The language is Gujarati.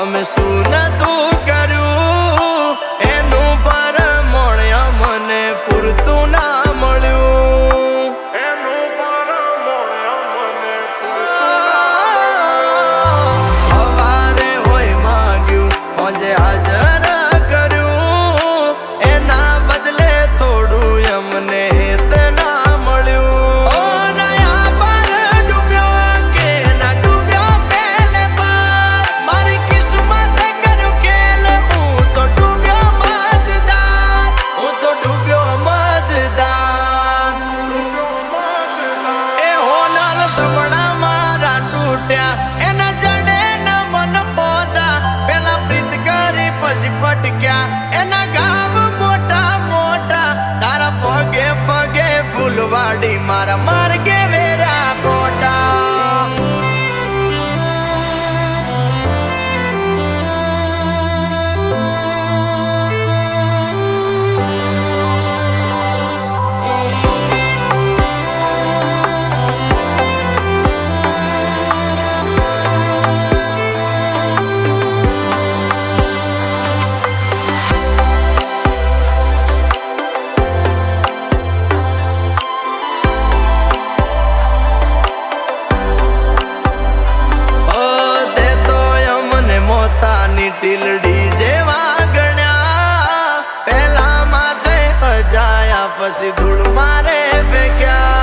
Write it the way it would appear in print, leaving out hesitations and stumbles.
અમે શું નતું કર્યું એનું પરમણ અમને પૂરતું ના મળ્યું. એનું પરમણ અમને સવારે હોય માંગ્યું આજે હાજર કર્યું એના બદલે થોડું અમને ના મળ્યું. ઓ નયા પર ડૂબ્યો કે ના ડૂબ્યો પહેલે પર મારી કિસ્મત કર્યું ખેલ હું તો ડૂબ્યો મજદાર. હું તો ડૂબ્યો મજદાર. એ હોનલ સવડા મારા તૂટ્યા એના જડે ના મન પોદા પેલા પ્રીત કરી પછી પટક્યા એના ગામ મોટા મોટા તારા પગે પગે ફૂલવાડી મારા માર્ગે વેરા કોટા. મોતાની ટીલડી જેવા ગણ્યા પેલા માથે અજાયા પછી ધૂળ મારે ફેંક્યા.